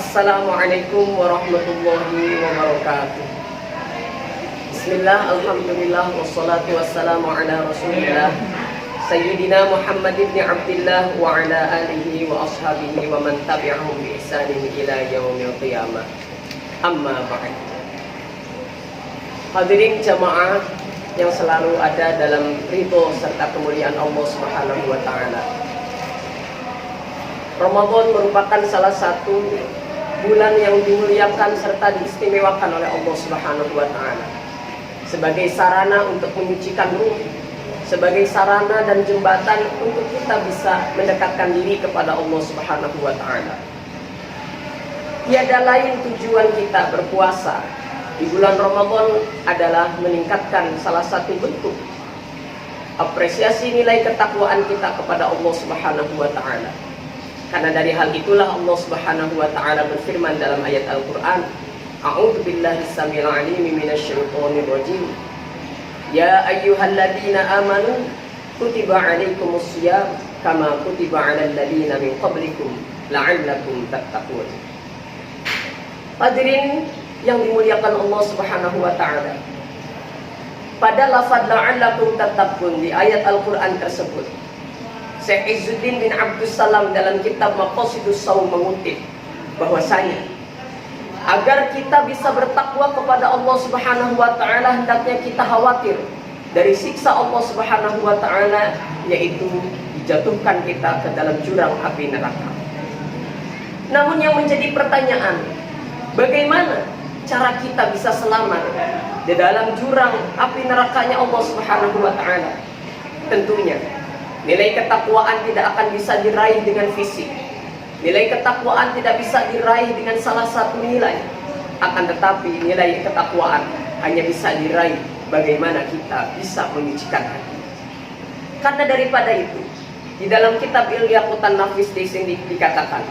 Assalamualaikum warahmatullahi wabarakatuh. Bismillah, alhamdulillah, wassalatu wassalamu ala rasulillah Sayyidina Muhammad ibn Abdillah wa ala alihi wa ashabihi wa man tabi'ahum bi ihsanin ila yaumil qiyamah. Amma ba'd. Hadirin jamaah yang selalu ada dalam ridho serta kemuliaan Allah Subhanahu wa taala. Ramadan merupakan salah satu bulan yang dimuliakan serta diistimewakan oleh Allah Subhanahu wa taala sebagai sarana untuk menyucikan ruh, sebagai sarana dan jembatan untuk kita bisa mendekatkan diri kepada Allah Subhanahu wa taala. Tiada lain tujuan kita berpuasa di bulan Ramadan adalah meningkatkan salah satu bentuk apresiasi nilai ketakwaan kita kepada Allah Subhanahu wa taala. Karena dari hal itulah Allah Subhanahu wa taala berfirman dalam ayat Al-Qur'an, A'udzu billahi samil 'alim minasyaitonir rajim. Ya ayyuhalladzina amanu kutiba 'alaikumus shiyam kama kutiba 'alal ladzina min qablikum la'allakum tattaqun. Hadirin yang dimuliakan Allah Subhanahu wa taala. Pada lafaz la'allakum tattaqun di ayat Al-Qur'an tersebut, Syekh Izzuddin bin Abdus Salam dalam kitab Maqasidus Shaum mengutip bahwasanya agar kita bisa bertakwa kepada Allah Subhanahu wa taala, hendaknya kita khawatir dari siksa Allah Subhanahu wa taala, yaitu dijatuhkan kita ke dalam jurang api neraka. Namun yang menjadi pertanyaan, bagaimana cara kita bisa selamat di dalam jurang api nerakanya Allah Subhanahu wa taala? Tentunya nilai ketakwaan tidak akan bisa diraih dengan fisik. Nilai ketakwaan tidak bisa diraih dengan salah satu nilai. Akan tetapi nilai ketakwaan hanya bisa diraih bagaimana kita bisa menyucikan hati. Karena daripada itu, di dalam kitab Ilyaqutan Nafis di sini dikatakan,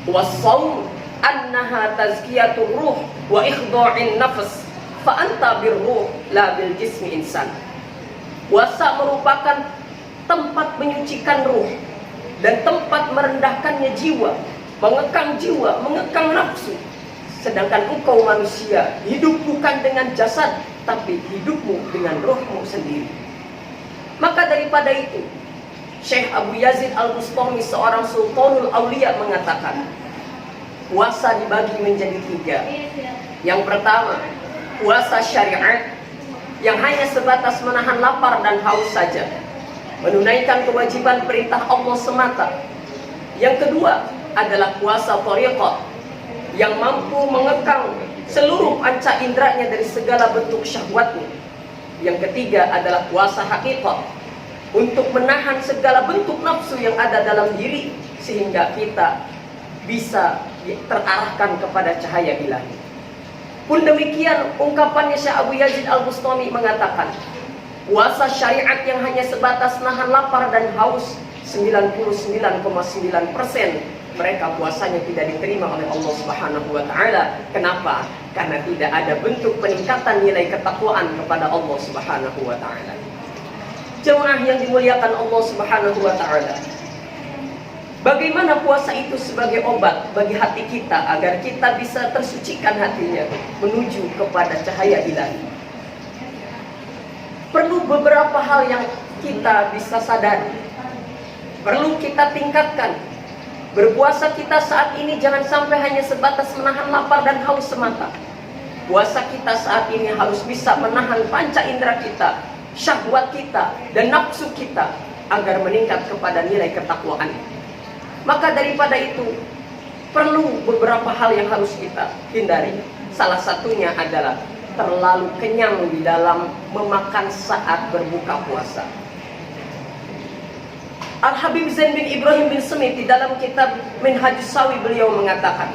was-shaum annaha tazkiyatur ruh wa ikhda'in nafs fa anta birruh la bil jismi insan. Puasa merupakan tempat menyucikan ruh dan tempat merendahkannya jiwa, mengekang nafsu. Sedangkan engkau manusia hidup bukan dengan jasad, tapi hidupmu dengan rohmu sendiri. Maka daripada itu, Syekh Abu Yazid Al-Bustami, seorang sultanul aulia, mengatakan puasa dibagi menjadi 3. Yang pertama, puasa syariat yang hanya sebatas menahan lapar dan haus saja, menunaikan kewajiban perintah Allah semata. Yang kedua adalah puasa thariqah yang mampu mengekang seluruh panca inderanya dari segala bentuk syahwatnya. Yang ketiga adalah puasa hakikat untuk menahan segala bentuk nafsu yang ada dalam diri sehingga kita bisa terarahkan kepada cahaya ilahi. Pun demikian ungkapannya Syekh Abu Yazid Al-Bustami mengatakan, puasa syariat yang hanya sebatas nahan lapar dan haus, 99,9% mereka puasanya tidak diterima oleh Allah Subhanahu wa taala. Kenapa? Karena tidak ada bentuk peningkatan nilai ketakwaan kepada Allah Subhanahu wa taala. Jemaah yang dimuliakan Allah Subhanahu wa taala, bagaimana puasa itu sebagai obat bagi hati kita agar kita bisa tersucikan hatinya menuju kepada cahaya ilahi? Perlu beberapa hal yang kita bisa sadari, perlu kita tingkatkan. Berpuasa kita saat ini jangan sampai hanya sebatas menahan lapar dan haus semata. Puasa kita saat ini harus bisa menahan panca indera kita, syahwat kita, dan nafsu kita agar meningkat kepada nilai ketakwaan. Maka daripada itu, perlu beberapa hal yang harus kita hindari. Salah satunya adalah terlalu kenyang di dalam memakan saat berbuka puasa. Al-Habib Zain bin Ibrahim bin Semit di dalam kitab Minhajus Sawi beliau mengatakan,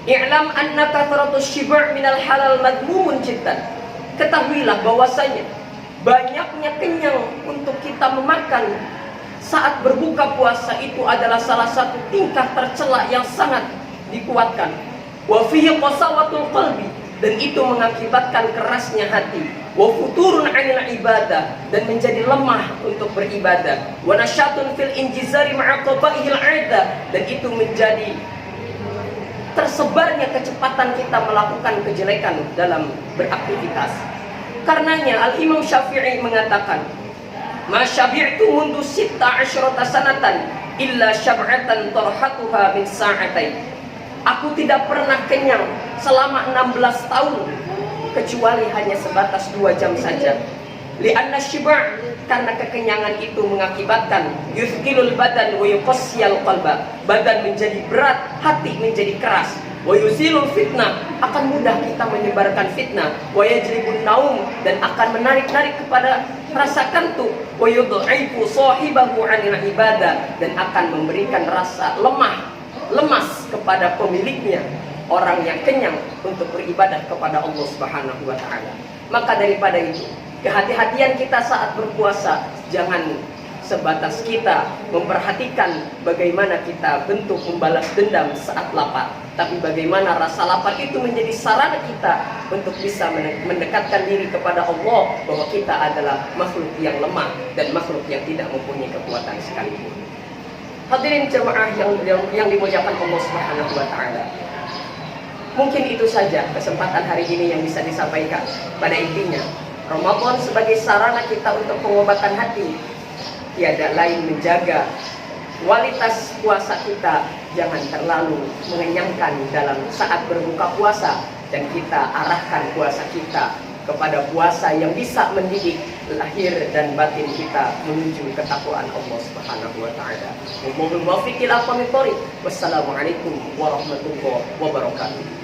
"I'lam anna kathratus syiba' minal halal madmumun jiddan." Ketahuilah bahwasanya banyaknya kenyang untuk kita memakan saat berbuka puasa itu adalah salah satu tingkah tercela yang sangat dikuatkan. Wa fihi qasawatul qalbi, dan itu mengakibatkan kerasnya hati. Wa futurun 'anil ibadah, dan menjadi lemah untuk beribadah. Wa nasyatun fil injizari ma'a qabaihil 'ada, dan itu menjadi tersebarnya kecepatan kita melakukan kejelekan dalam beraktivitas. Karenanya Al-Imam Syafi'i mengatakan, "Ma syabi'tu mundu sitta asyrata sanatan illa syab'atan tarhatuha min sa'atain." Aku tidak pernah kenyang selama 16 tahun kecuali hanya sebatas 2 jam saja. Li'anna syiba', karena kekenyangan itu mengakibatkan yuthqilul badan wa yuqassiyal qalba. Badan menjadi berat, hati menjadi keras. Wa yuzilul fitnah, akan mudah kita menyebarkan fitnah. Wa yajribun naum, dan akan menarik-narik kepada rasa kantuk. Wa yudhifu sahibahu 'anil ibadah, dan akan memberikan rasa lemas kepada pemiliknya, orang yang kenyang untuk beribadah kepada Allah Subhanahu wa taala. Maka daripada itu, kehati-hatian kita saat berpuasa jangan sebatas kita memperhatikan bagaimana kita bentuk membalas dendam saat lapar, tapi bagaimana rasa lapar itu menjadi sarana kita untuk bisa mendekatkan diri kepada Allah, bahwa kita adalah makhluk yang lemah dan makhluk yang tidak mempunyai kekuatan sekalipun. Hadirin jemaah yang dimuliakan Allah Subhanahu wa taala. Mungkin itu saja kesempatan hari ini yang bisa disampaikan. Pada intinya, Ramadan sebagai sarana kita untuk pengobatan hati, tiada lain menjaga kualitas puasa kita jangan terlalu mengenyangkan dalam saat berbuka puasa, dan kita arahkan puasa kita kepada puasa yang bisa mendidik lahir dan batin kita menuju ketakwaan Allah Subhanahu wa taala. Wassalamualaikum warahmatullahi wabarakatuh.